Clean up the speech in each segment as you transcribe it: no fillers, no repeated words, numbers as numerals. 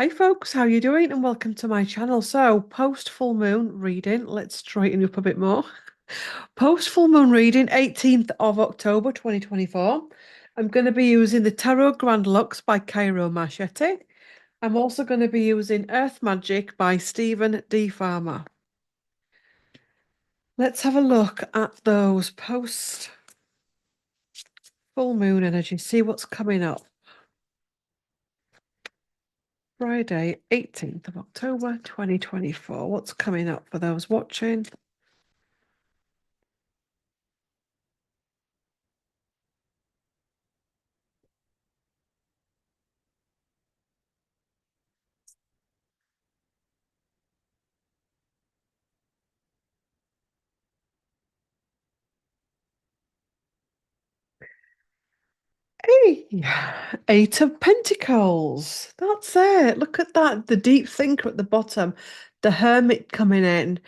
Hi folks, how you doing? And welcome to my channel. So, post full moon reading, let's straighten you up a bit more. Post full moon reading, 18th of October 2024. I'm going to be using the Tarot Grand Lux by Cairo Machete. I'm also going to be using Earth Magic by Stephen D. Farmer. Let's have a look at those post full moon energy, see what's coming up. Friday, 18th of October 2024. What's coming up for those watching? Hey, Eight of Pentacles. That's it. Look at that. The deep thinker at the bottom, the hermit coming in.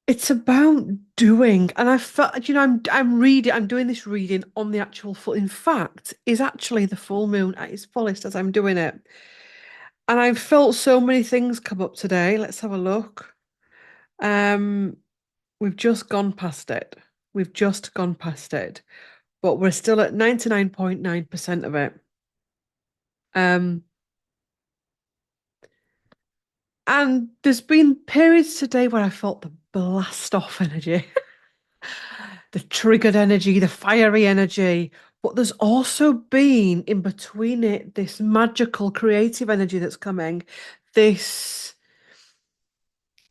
It's about doing, and I felt, I'm doing this reading on the actual full. In fact, is actually the full moon at its fullest as I'm doing it, and I've felt so many things come up today. Let's have a look. Um, we've just gone past it. We've just gone past it, but we're still at 99.9% of it. Um. And there's been periods today where I felt the blast off energy, the triggered energy, the fiery energy. But there's also been in between it this magical creative energy that's coming, this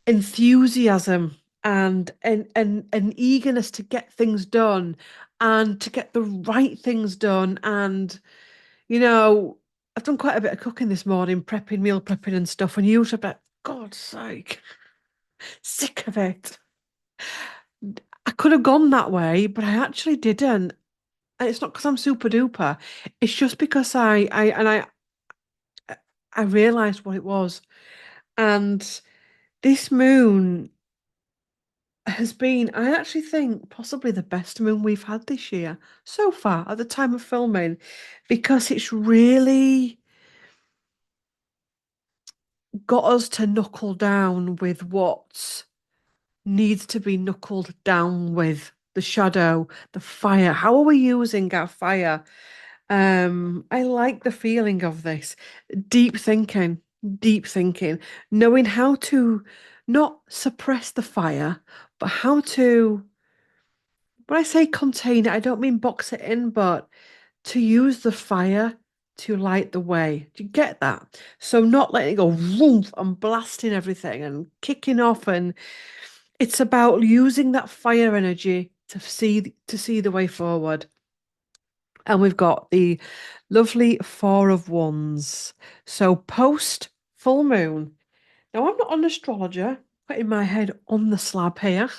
enthusiasm and an eagerness to get things done and to get the right things done. And, you know, I've done quite a bit of cooking this morning, prepping, meal prepping and stuff. And usually, but God's sake, sick of it. I could have gone that way, but I actually didn't. And it's not because I'm super duper. It's just because I realized what it was. And this moon has been, I actually think, possibly the best moon we've had this year so far at the time of filming, because it's really got us to knuckle down with what needs to be knuckled down with. The shadow, the fire. How are we using our fire? I like the feeling of this. Deep thinking, deep thinking, knowing how to not suppress the fire, but how to, when I say contain it, I don't mean box it in, but to use the fire to light the way. Do you get that? So not letting it go woof and blasting everything and kicking off, and it's about using that fire energy to see the way forward. And we've got the lovely Four of Wands. So post full moon. Now, I'm not an astrologer, putting my head on the slab here,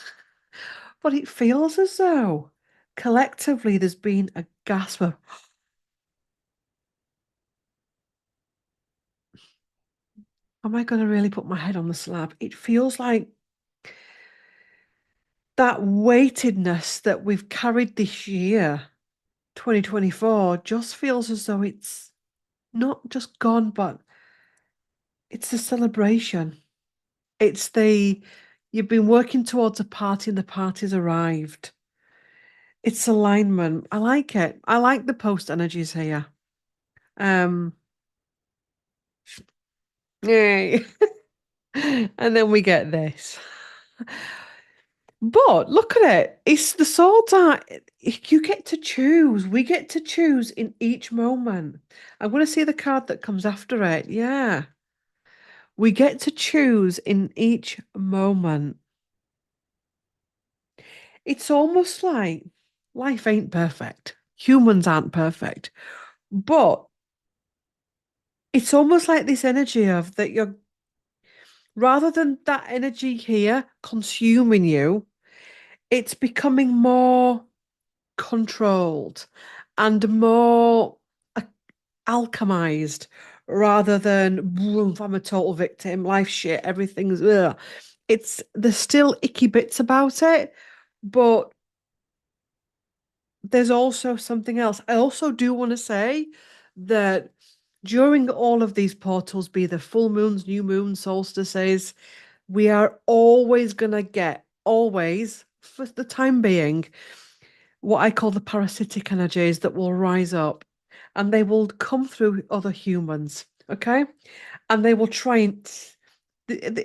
but it feels as though collectively there's been a gasp of, am I going to really put my head on the slab? It feels like that weightedness that we've carried this year, 2024, just feels as though it's not just gone, but it's a celebration. It's the you've been working towards a party and the party's arrived. It's alignment. I like it. I like the post energies here. Um, yay. And then we get this. But look at it. It's the swords are you get to choose. We get to choose in each moment. I'm going to see the card that comes after it. Yeah. We get to choose in each moment. It's almost like life ain't perfect. Humans aren't perfect. But it's almost like this energy of that you're rather than that energy here consuming you, it's becoming more controlled and more alchemized rather than "Woof, I'm a total victim, life shit, everything's ugh." It's there's still icky bits about it, but there's also something else. I also do want to say that During all of these portals, be the full moons, new moons, solstices, we are always going to get, always, for the time being, what I call the parasitic energies that will rise up and they will come through other humans, okay? And they will try and,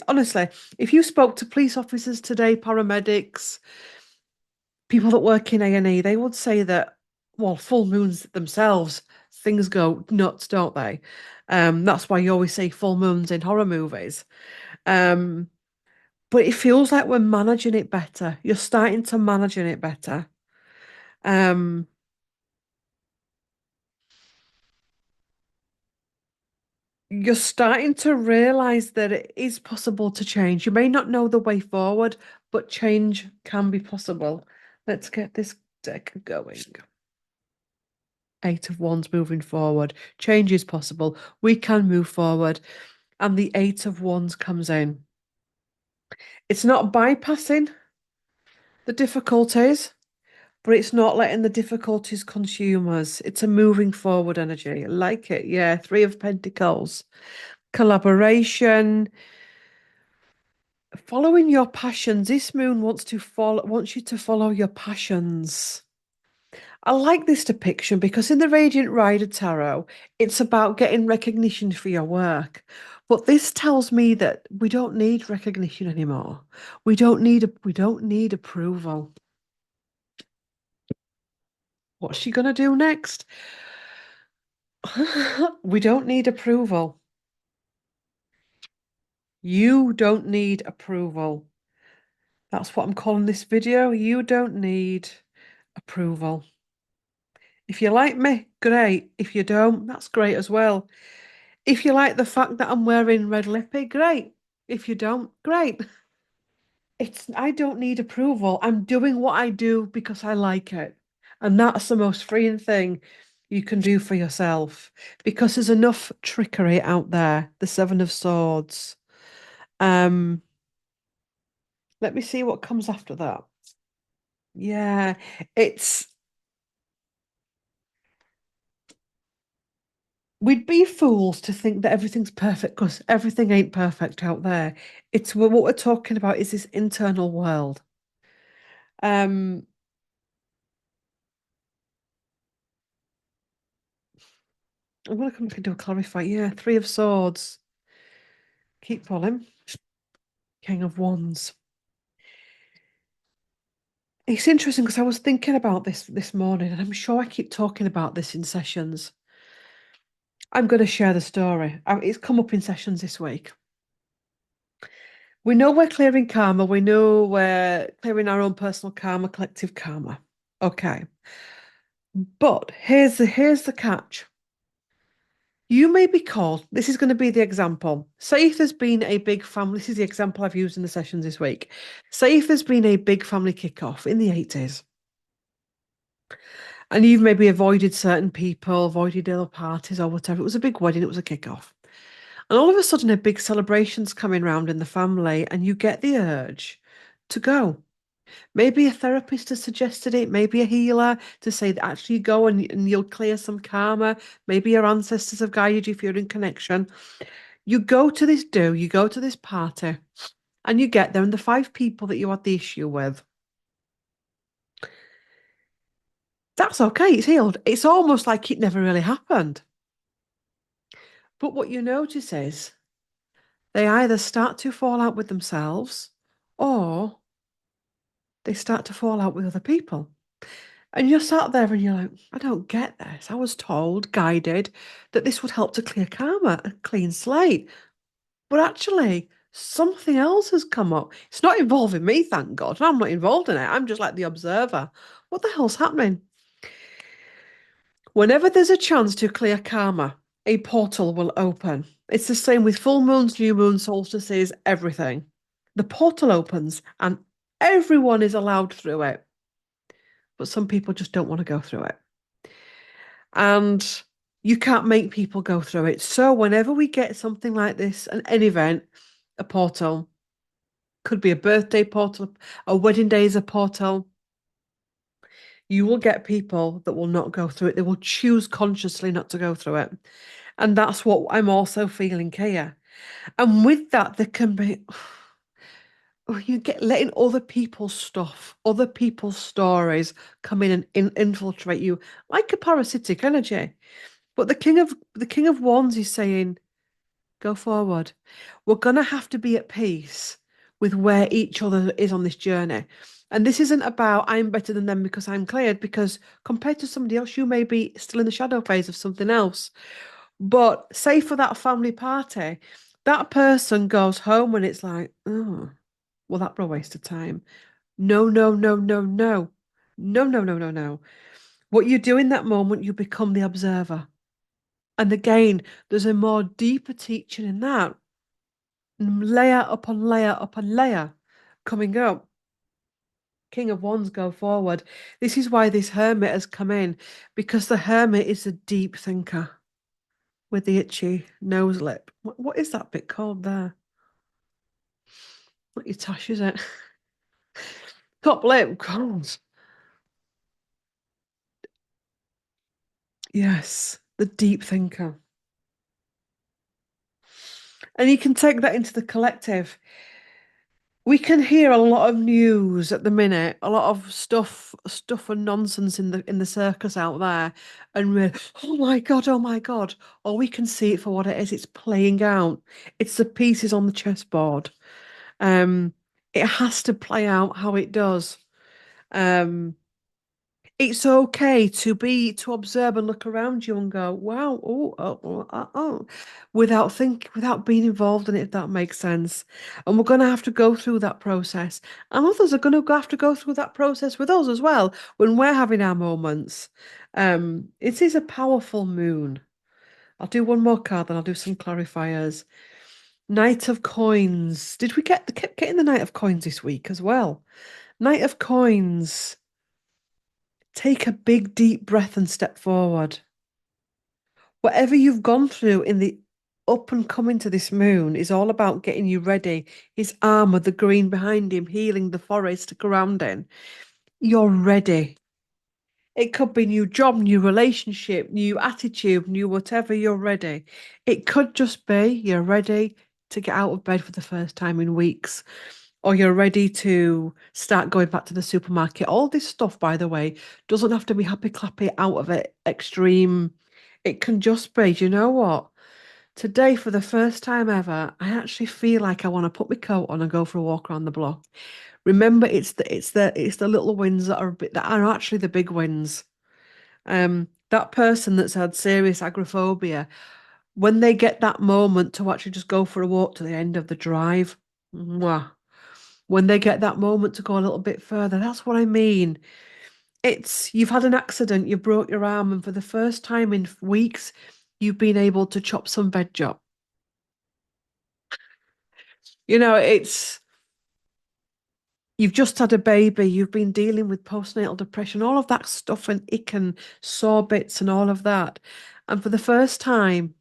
honestly, if you spoke to police officers today, paramedics, people that work in A&E, they would say that, well, full moons themselves, things go nuts, don't they? That's why you always say full moons in horror movies. Um, but it feels like we're managing it better. You're starting to managing it better. Um, you're starting to realize that it is possible to change. You may not know the way forward, but change can be possible. Let's get this deck going. Eight of Wands moving forward. Change is possible. We can move forward. And the Eight of Wands comes in. It's not bypassing the difficulties, but it's not letting the difficulties consume us. It's a moving forward energy. I like it. Yeah. Three of Pentacles. Collaboration. Following your passions. This moon wants you to follow your passions. I like this depiction because in the Radiant Rider Tarot, it's about getting recognition for your work. But this tells me that we don't need recognition anymore. We don't need approval. What's she gonna do next? We don't need approval. You don't need approval. That's what I'm calling this video. You don't need approval. If you like me, great. If you don't, that's great as well. If you like the fact that I'm wearing red lippy, great. If you don't, great. I don't need approval. I'm doing what I do because I like it. And that's the most freeing thing you can do for yourself because there's enough trickery out there. The Seven of Swords. Um, let me see what comes after that. Yeah, it's we'd be fools to think that everything's perfect because everything ain't perfect out there. It's what we're talking about is this internal world. Um, I'm gonna come back and do a clarify. Yeah, Three of Swords. Keep pulling. King of Wands. It's interesting because I was thinking about this morning, and I'm sure I keep talking about this in sessions. I'm going to share the story. It's come up in sessions this week. We know we're clearing karma. We know we're clearing our own personal karma, collective karma. Okay. But here's the catch. You may be called, this is going to be the example. Say if there's been a big family, this is the example I've used in the sessions this week. Say if there's been a big family kickoff in the 80s, and you've maybe avoided certain people, avoided other parties or whatever. It was a big wedding, it was a kickoff. And all of a sudden, a big celebration's coming round in the family, and you get the urge to go. Maybe a therapist has suggested it, maybe a healer to say that actually go and you'll clear some karma. Maybe your ancestors have guided you if you're in connection. You go to this you go to this party, and you get there, and the five people that you had the issue with, that's okay, it's healed. It's almost like it never really happened. But what you notice is they either start to fall out with themselves or they start to fall out with other people. And you're sat there and you're like, I don't get this. I was told, guided, that this would help to clear karma, a clean slate. But actually, something else has come up. It's not involving me, thank God. I'm not involved in it. I'm just like the observer. What the hell's happening? Whenever there's a chance to clear karma, a portal will open. It's the same with full moons, new moons, solstices, everything. The portal opens and everyone is allowed through it. But some people just don't want to go through it. And you can't make people go through it. So whenever we get something like this, an event, a portal, could be a birthday portal, a wedding day is a portal. You will get people that will not go through it. They will choose consciously not to go through it. And that's what I'm also feeling here. And with that, there can be, oh, you get letting other people's stuff, other people's stories come in and infiltrate you like a parasitic energy. But the King of Wands is saying, go forward. We're gonna have to be at peace with where each other is on this journey. And this isn't about I'm better than them because I'm cleared, because compared to somebody else, you may be still in the shadow phase of something else. But say for that family party, that person goes home and it's like, oh, well, that were a waste of time. No, no, no, no, no. No, no, no, no, no. What you do in that moment, you become the observer. And again, there's a more deeper teaching in that, layer upon layer upon layer coming up. King of Wands go forward. This is why this hermit has come in, because the hermit is a deep thinker with the itchy nose lip. What is that bit called there? Not your tush, is it? Top lip, God. Yes, the deep thinker. And you can take that into the collective. We can hear a lot of news at the minute, a lot of stuff and nonsense in the circus out there, and we're, oh my God. Or we can see it for what it is. It's playing out. It's the pieces on the chessboard. Um, it has to play out how it does. Um, it's okay to observe and look around you and go, wow, without being involved in it, if that makes sense. And we're going to have to go through that process, and others are going to have to go through that process with us as well when we're having our moments. It is a powerful moon. I'll do one more card, then I'll do some clarifiers. Knight of Coins. Did we kept getting the Knight of Coins this week as well? Knight of Coins. Take a big, deep breath and step forward. Whatever you've gone through in the up and coming to this moon is all about getting you ready. His armor, the green behind him, healing the forest around him. You're ready. It could be new job, new relationship, new attitude, new whatever, you're ready. It could just be you're ready to get out of bed for the first time in weeks, or you're ready to start going back to the supermarket. All this stuff, by the way, doesn't have to be happy clappy out of it extreme. It can just be, you know what? Today, for the first time ever, I actually feel like I want to put my coat on and go for a walk around the block. Remember, it's the little wins that are actually the big wins. That person that's had serious agoraphobia, when they get that moment to actually just go for a walk to the end of the drive, mwah, when they get that moment to go a little bit further, that's what I mean. It's you've had an accident, you broke your arm, and for the first time in weeks, you've been able to chop some veg up. It's you've just had a baby, you've been dealing with postnatal depression, all of that stuff and ick and sore bits and all of that. And for the first time,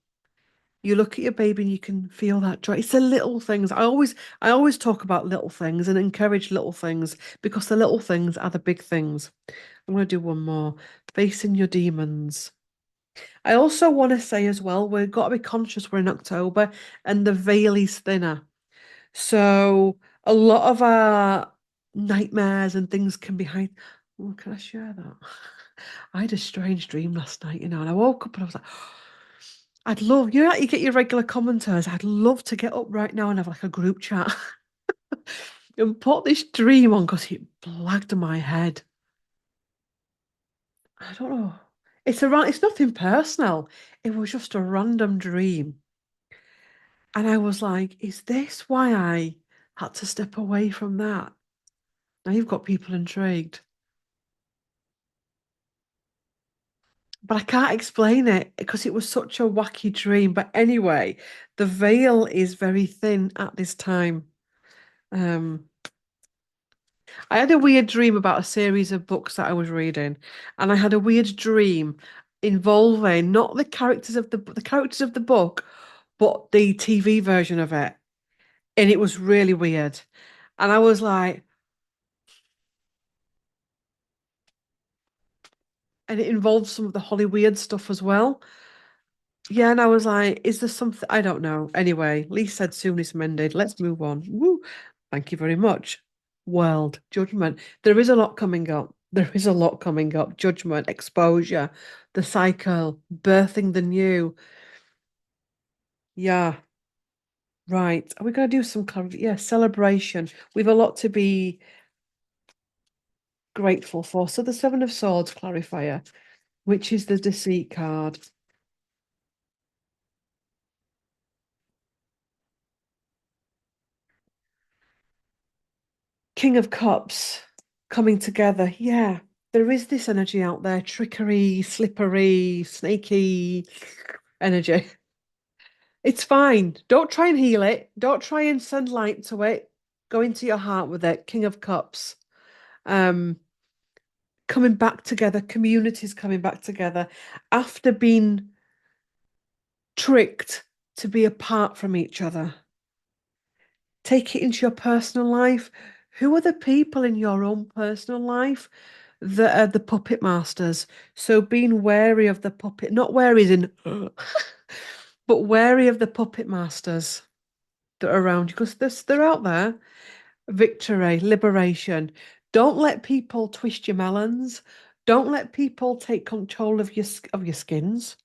you look at your baby and you can feel that joy. It's the little things. I always talk about little things and encourage little things because the little things are the big things. I'm going to do one more. Facing your demons. I also want to say as well, we've got to be conscious we're in October and the veil is thinner. So a lot of our nightmares and things can be hide. Oh, can I share that? I had a strange dream last night, and I woke up and I was like, I'd love, how you get your regular commenters. I'd love to get up right now and have like a group chat and put this dream on because it blagged my head. I don't know. It's nothing personal. It was just a random dream. And I was like, is this why I had to step away from that? Now you've got people intrigued. But I can't explain it because it was such a wacky dream. But anyway, the veil is very thin at this time. Um, I had a weird dream about a series of books that I was reading, and I had a weird dream involving not the characters of the book, but the TV version of it, and it was really weird. And I was like, and it involves some of the Hollywood stuff as well. Yeah, and I was like, is there something? I don't know. Anyway, Lee said soon it's mended. Let's move on. Woo. Thank you very much. World judgment. There is a lot coming up. There is a lot coming up. Judgment, exposure, the cycle, birthing the new. Yeah, right. Are we going to do some kind of, yeah, celebration? We've a lot to be grateful for. So the Seven of Swords clarifier, which is the deceit card. King of Cups coming together. Yeah, there is this energy out there, trickery, slippery, snaky energy. It's fine. Don't try and heal it. Don't try and send light to it. Go into your heart with it. King of Cups. Um, coming back together, communities coming back together after being tricked to be apart from each other. Take it into your personal life. Who are the people in your own personal life that are the puppet masters? So being wary of the puppet, not wary as in, but wary of the puppet masters that are around you because they're out there. Victory, liberation. Don't let people twist your melons. Don't let people take control of your skins.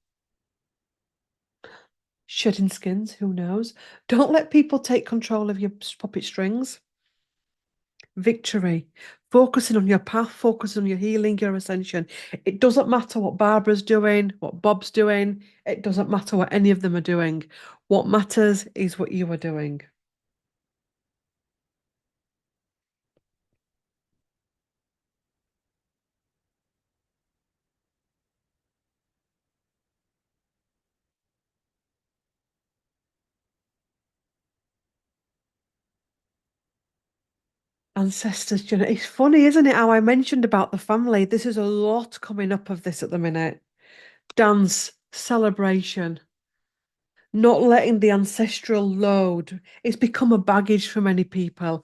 Shedding skins, who knows? Don't let people take control of your puppet strings. Victory. Focusing on your path, focusing on your healing, your ascension. It doesn't matter what Barbara's doing, what Bob's doing. It doesn't matter what any of them are doing. What matters is what you are doing. Ancestors, it's funny, isn't it? How I mentioned about the family. This is a lot coming up of this at the minute. Dance, celebration, not letting the ancestral load. It's become a baggage for many people.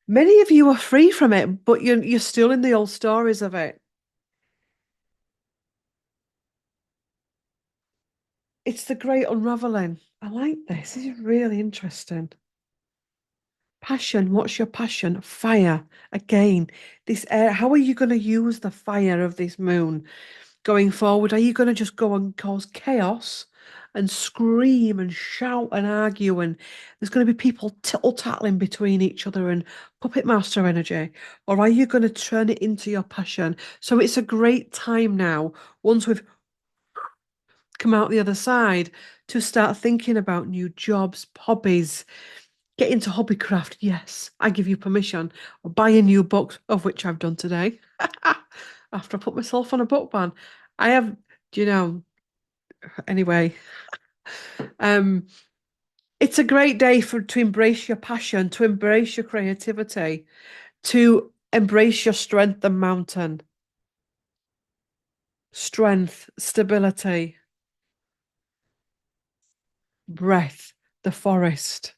Many of you are free from it, but you're still in the old stories of it. It's the great unraveling. I like this. This is really interesting. Passion. What's your passion? Fire. Again, this air. How are you going to use the fire of this moon going forward? Are you going to just go and cause chaos and scream and shout and argue? And there's going to be people tittle-tattling between each other and puppet master energy? Or are you going to turn it into your passion? So it's a great time now, once we've come out the other side, to start thinking about new jobs, hobbies, get into hobbycraft. Yes, I give you permission. Or buy a new book, of which I've done today. After I put myself on a book ban. I have, you know, anyway. Um, it's a great day for to embrace your passion, to embrace your creativity, to embrace your strength and mountain. Strength, stability, breath, the forest.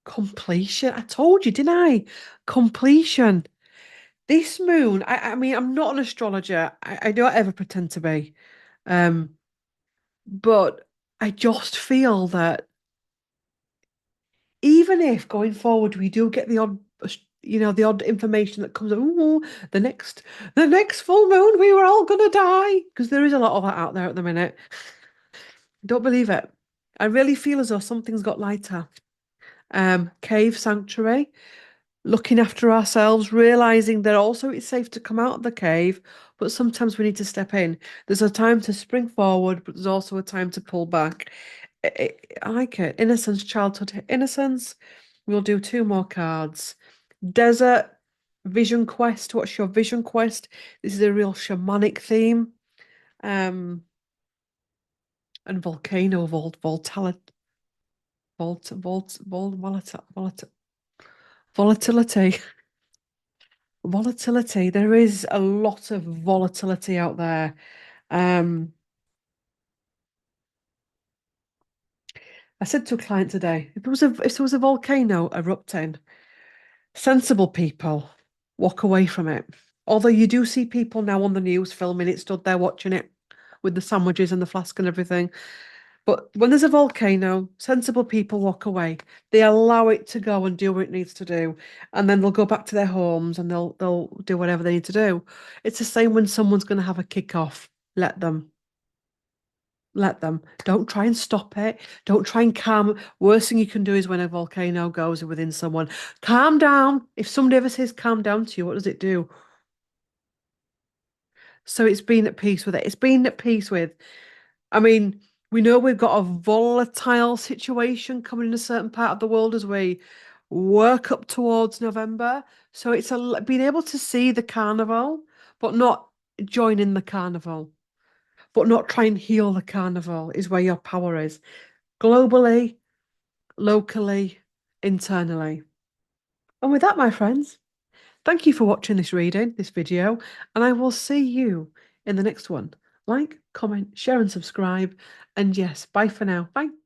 Completion. I told you, didn't I? Completion. This moon, I mean, I'm not an astrologer. I don't ever pretend to be. Um, but I just feel that even if going forward we do get the odd, the odd information that comes, oh, the next full moon, we were all gonna die. Because there is a lot of that out there at the minute. Don't believe it. I really feel as though something's got lighter. Cave sanctuary, looking after ourselves, realizing that also it's safe to come out of the cave, but sometimes we need to step in. There's a time to spring forward, but there's also a time to pull back. I like it. Innocence, childhood innocence. We'll do two more cards. Desert, vision quest. What's your vision quest? This is a real shamanic theme. Um, and volcano, volatility. Volatility. There is a lot of volatility out there. Um, I said to a client today, if there was a volcano erupting, sensible people, Walk away from it. Although you do see people now on the news filming it, stood there watching it with the sandwiches and the flask and everything. But when there's a volcano, sensible people walk away. They allow it to go and do what it needs to do, and then they'll go back to their homes and they'll do whatever they need to do. It's the same when someone's going to have a kick off. Let them. Let them. Don't try and stop it. Don't try and calm. Worst thing you can do is when a volcano goes within someone. Calm down. If somebody ever says calm down to you, what does it do? So it's been at peace with it. It's been at peace with. I mean, we know we've got a volatile situation coming in a certain part of the world as we work up towards November. So it's being able to see the carnival, but not join in the carnival, but not try and heal the carnival is where your power is. Globally, locally, internally. And with that, my friends, thank you for watching this video, and I will see you in the next one. Like, comment, share, and subscribe. And yes, bye for now. Bye.